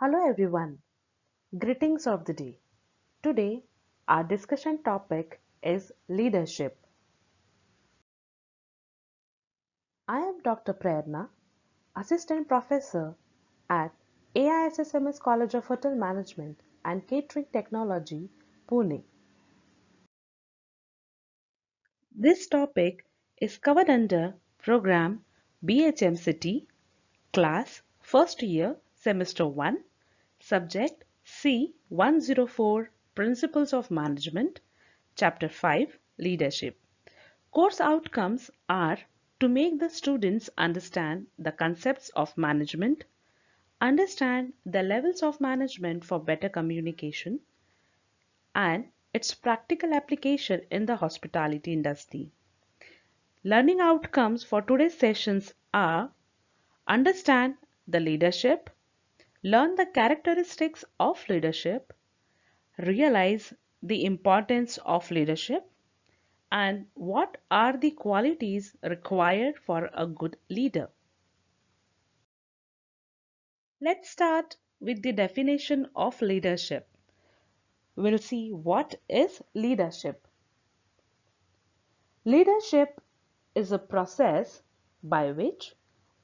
Hello everyone, greetings of the day. Today, our discussion topic is leadership. I am Dr. Prerna, Assistant Professor at AISSMS College of Hotel Management and Catering Technology, Pune. This topic is covered under Program BHM City, Class 1st Year, Semester 1, Subject C104 Principles of Management, Chapter 5 Leadership. Course outcomes are to make the students understand the concepts of management, understand the levels of management for better communication, and its practical application in the hospitality industry. Learning outcomes for today's sessions are understand the leadership, learn the characteristics of leadership, realize the importance of leadership, and what are the qualities required for a good leader. Let's start with the definition of leadership. We'll see what is leadership. Leadership is a process by which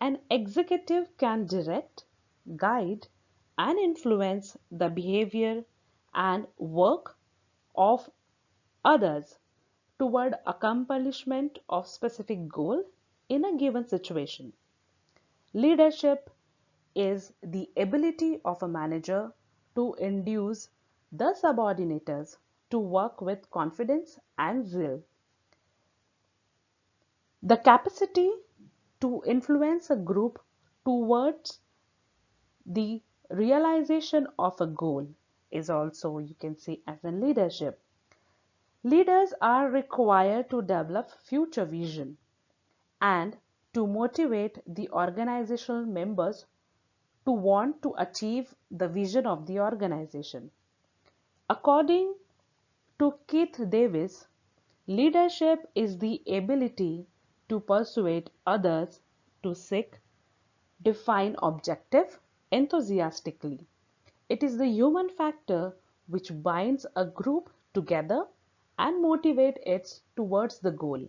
an executive can direct, guide, and influence the behavior and work of others toward accomplishment of specific goal in a given situation. Leadership is the ability of a manager to induce the subordinates to work with confidence and zeal. The capacity to influence a group towards the realization of a goal is also, you can say, as in leadership. Leaders are required to develop future vision and to motivate the organizational members to want to achieve the vision of the organization. According to Keith Davis, leadership is the ability to persuade others to seek, define objective enthusiastically. It is the human factor which binds a group together and motivates it towards the goal.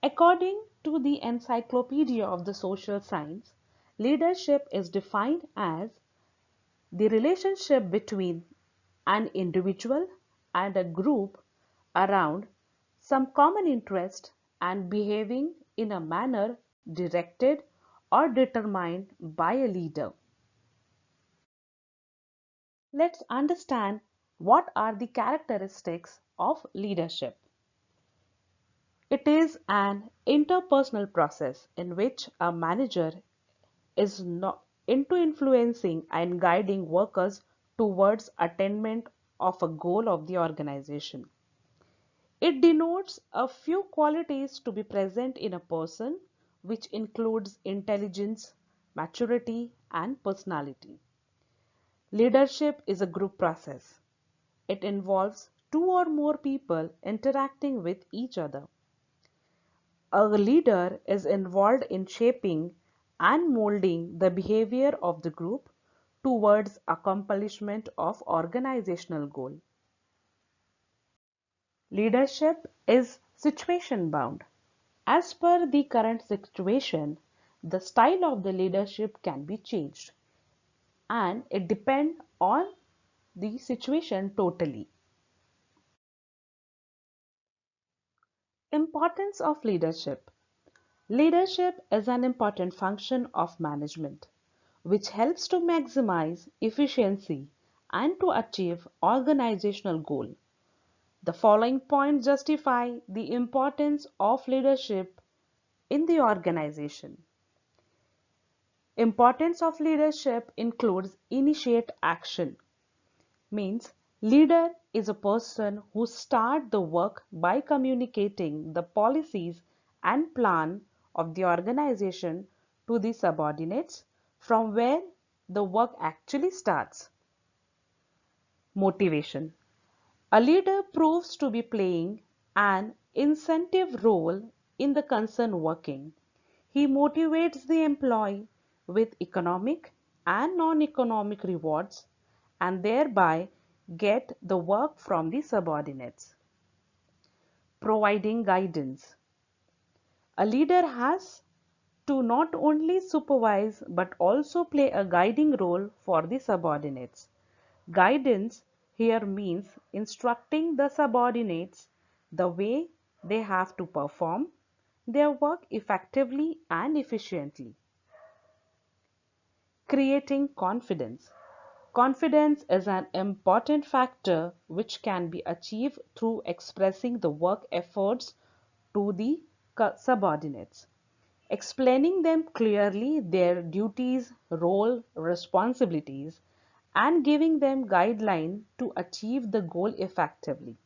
According to the Encyclopedia of the Social Science, leadership is defined as the relationship between an individual and a group around some common interest and behaving in a manner directed or determined by a leader. Let's understand what are the characteristics of leadership. It is an interpersonal process in which a manager is not into influencing and guiding workers towards attainment of a goal of the organization. It denotes a few qualities to be present in a person, which includes intelligence, maturity, and personality. Leadership is a group process. It involves two or more people interacting with each other. A leader is involved in shaping and molding the behavior of the group towards accomplishment of organizational goal. Leadership is situation bound. As per the current situation, the style of the leadership can be changed and it depends on the situation totally. Importance of leadership. Leadership is an important function of management which helps to maximize efficiency and to achieve organizational goal. The following points justify the importance of leadership in the organization. Importance of leadership includes initiate action. Means leader is a person who start the work by communicating the policies and plan of the organization to the subordinates from where the work actually starts. Motivation. A leader proves to be playing an incentive role in the concern working. He motivates the employee with economic, and non-economic rewards and thereby get the work from the subordinates. Providing guidance. A leader has to not only supervise but also play a guiding role for the subordinates. Guidance here means instructing the subordinates the way they have to perform their work effectively and efficiently. Creating confidence. Confidence is an important factor which can be achieved through expressing the work efforts to the subordinates, explaining them clearly their duties, role, responsibilities, and giving them guidelines to achieve the goal effectively.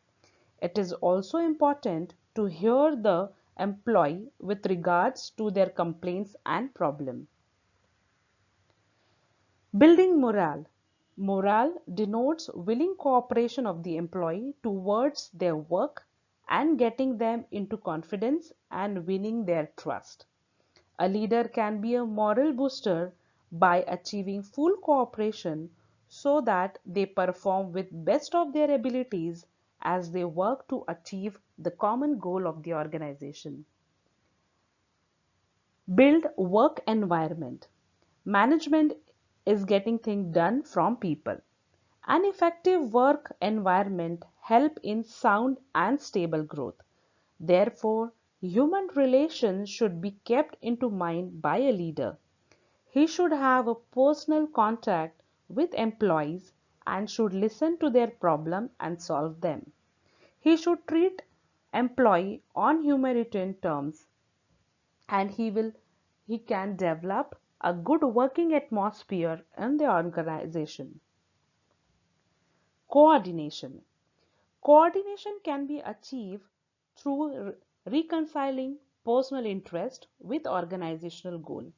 It is also important to hear the employee with regards to their complaints and problems. Building morale. Morale denotes willing cooperation of the employee towards their work and getting them into confidence and winning their trust. A leader can be a moral booster by achieving full cooperation so that they perform with best of their abilities as they work to achieve the common goal of the organization. Build work environment. Management is getting things done from people. An effective work environment help in sound and stable growth. Therefore, human relations should be kept into mind by a leader. He should have a personal contact with employees and should listen to their problem and solve them. He should treat employee on humanitarian terms and he can develop a good working atmosphere in the organization. Coordination. Coordination can be achieved through reconciling personal interest with organizational goal.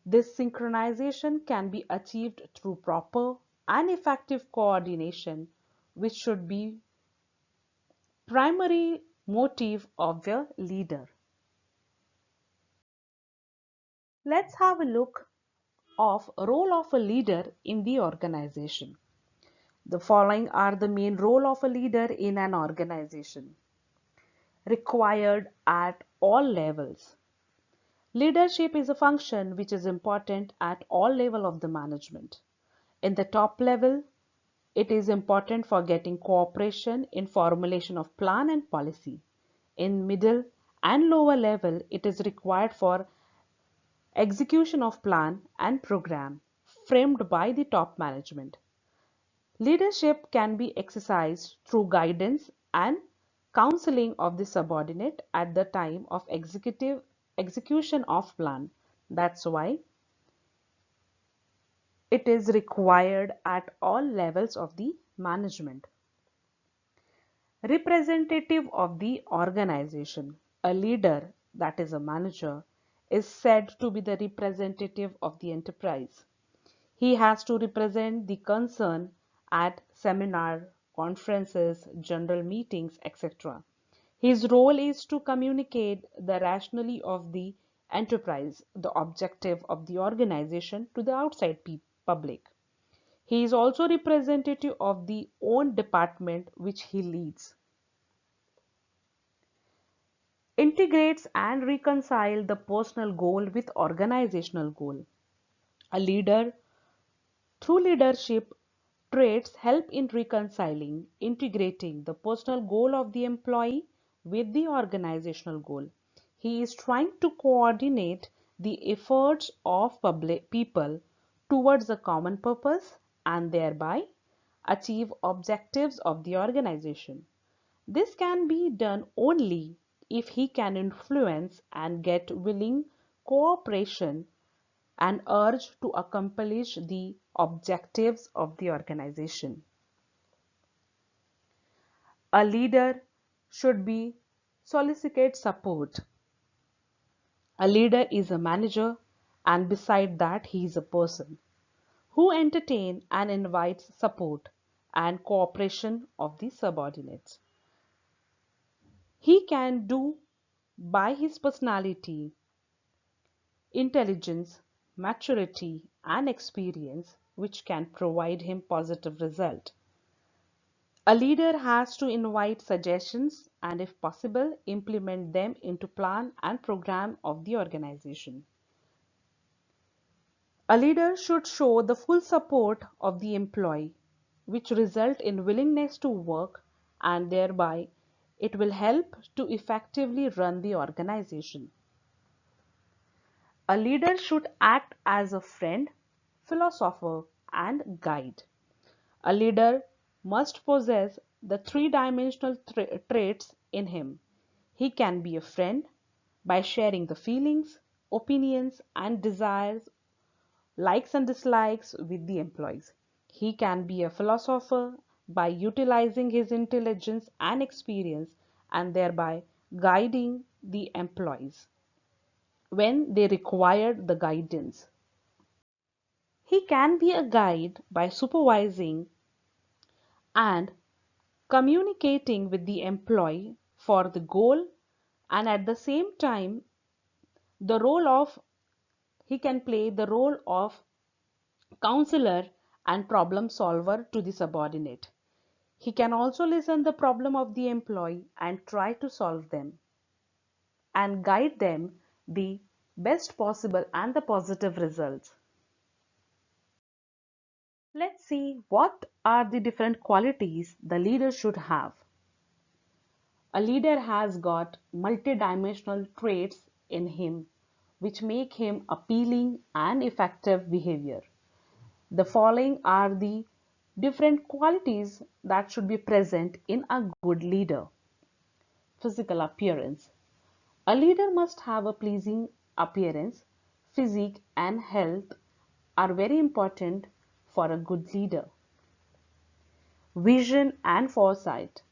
This synchronization can be achieved through proper and effective coordination, which should be primary motive of the leader. Let's have a look of role of a leader in the organization. The following are the main role of a leader in an organization. Required at all levels. Leadership is a function which is important at all level of the management. In the top level, it is important for getting cooperation in formulation of plan and policy. In middle and lower level, it is required for execution of plan and program framed by the top management. Leadership can be exercised through guidance and counseling of the subordinate at the time of execution of plan. That's why it is required at all levels of the management. Representative of the organization. A leader, that is a manager, is said to be the representative of the enterprise. He has to represent the concern at seminar, conferences, general meetings, etc. His role is to communicate the rationale of the enterprise, the objective of the organization to the outside public. He is also representative of the own department which he leads. Integrates and reconcile the personal goal with organizational goal. A leader through leadership traits help in reconciling, integrating the personal goal of the employee with the organizational goal. He is trying to coordinate the efforts of public people towards a common purpose and thereby achieve objectives of the organization. This can be done only if he can influence and get willing cooperation and urge to accomplish the objectives of the organization. A leader should be solicit support. A leader is a manager and beside that he is a person who entertain and invites support and cooperation of the subordinates. He can do by his personality, intelligence, maturity, and experience which can provide him positive result. A leader has to invite suggestions and if possible implement them into plan and program of the organization. A leader should show the full support of the employee which result in willingness to work and thereby it will help to effectively run the organization. A leader should act as a friend, philosopher, and guide. A leader must possess the three-dimensional traits in him. He can be a friend by sharing the feelings, opinions, and desires, likes and dislikes with the employees. He can be a philosopher by utilizing his intelligence and experience and thereby guiding the employees when they require the guidance. He can be a guide by supervising and communicating with the employee for the goal and at the same time the role of he can play the role of counselor and problem solver to the subordinate. He can also listen the problem of the employee and try to solve them and guide them the best possible and the positive results. Let's see what are the different qualities the leader should have. A leader has got multidimensional traits in him which make him appealing and effective behavior. The following are the different qualities that should be present in a good leader. Physical appearance. A leader must have a pleasing appearance. Physique and health are very important for a good leader. Vision and foresight.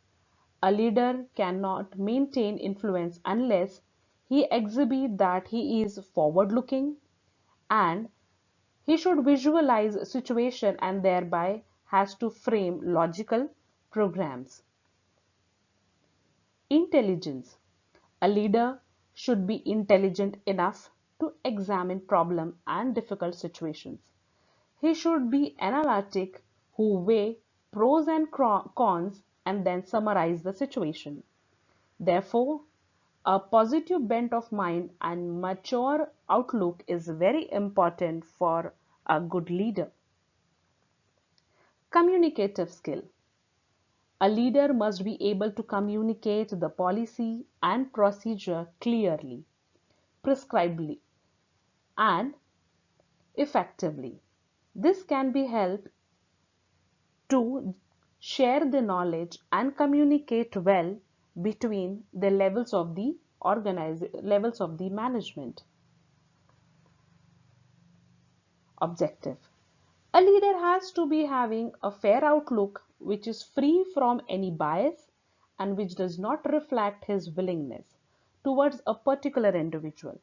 A leader cannot maintain influence unless he exhibits that he is forward-looking and he should visualize a situation and thereby has to frame logical programs. Intelligence. A leader should be intelligent enough to examine problem and difficult situations. He should be analytic who weigh pros and cons and then summarize the situation. Therefore, a positive bent of mind and mature outlook is very important for a good leader. Communicative skill. A leader must be able to communicate the policy and procedure clearly, prescribedly, and effectively. This can be helped to share the knowledge and communicate well between the levels of the management. Objective. A leader has to be having a fair outlook which is free from any bias and which does not reflect his willingness towards a particular individual.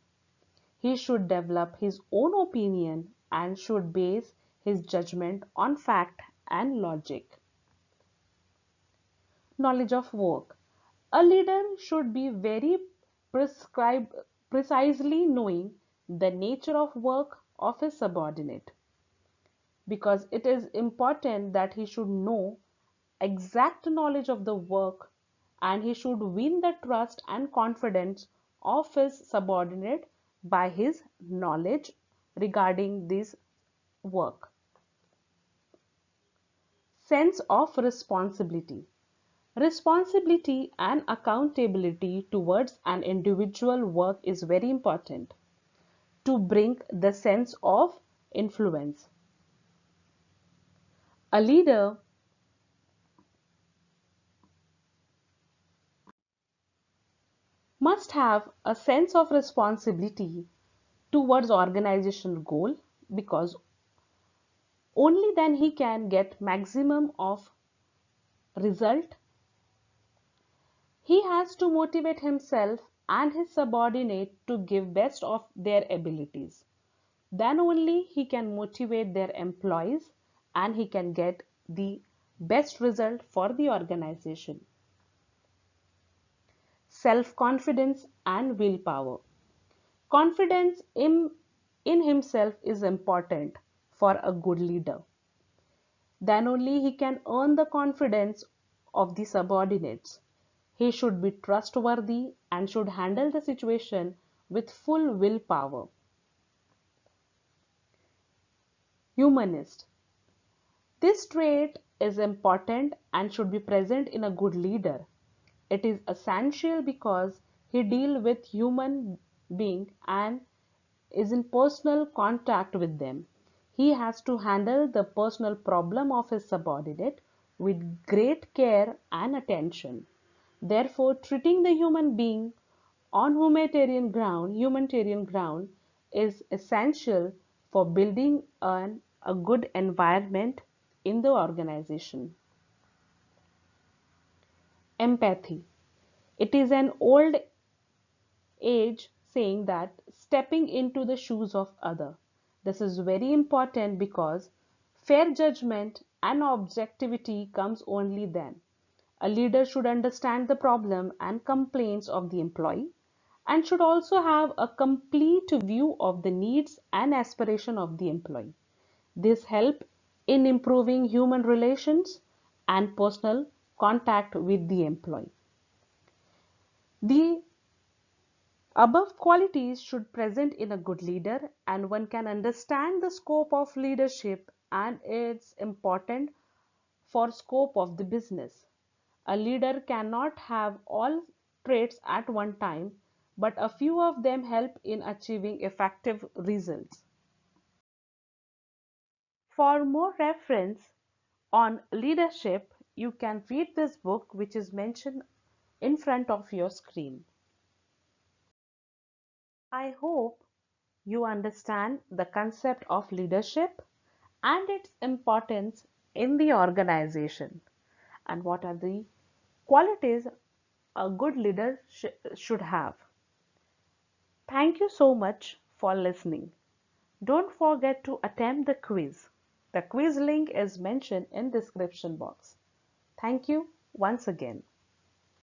He should develop his own opinion and should base his judgment on fact and logic. Knowledge of work. A leader should be very prescribed, precisely knowing the nature of work of his subordinate because it is important that he should know exact knowledge of the work and he should win the trust and confidence of his subordinate by his knowledge regarding this work. Sense of responsibility. Responsibility and accountability towards an individual work is very important to bring the sense of influence. A leader must have a sense of responsibility towards organizational goal because only then he can get maximum of result. He has to motivate himself and his subordinate to give best of their abilities. Then only he can motivate their employees and he can get the best result for the organization. Self-confidence and willpower. Confidence in in himself is important for a good leader. Then only he can earn the confidence of the subordinates. He should be trustworthy and should handle the situation with full willpower. Humanist. This trait is important and should be present in a good leader. It is essential because he deals with human beings and is in personal contact with them. He has to handle the personal problem of his subordinate with great care and attention. Therefore, treating the human being on humanitarian ground is essential for building a good environment in the organization. Empathy. It is an old age saying that stepping into the shoes of other. This is very important because fair judgment and objectivity comes only then. A leader should understand the problem and complaints of the employee and should also have a complete view of the needs and aspiration of the employee. This help in improving human relations and personal contact with the employee. The above qualities should present in a good leader, and one can understand the scope of leadership and its important for scope of the business. A leader cannot have all traits at one time, but a few of them help in achieving effective results. For more reference on leadership, you can read this book which is mentioned in front of your screen. I hope you understand the concept of leadership and its importance in the organization and what are the qualities a good leader should have. Thank you so much for listening. Don't forget to attempt the quiz. The quiz link is mentioned in description box. Thank you once again.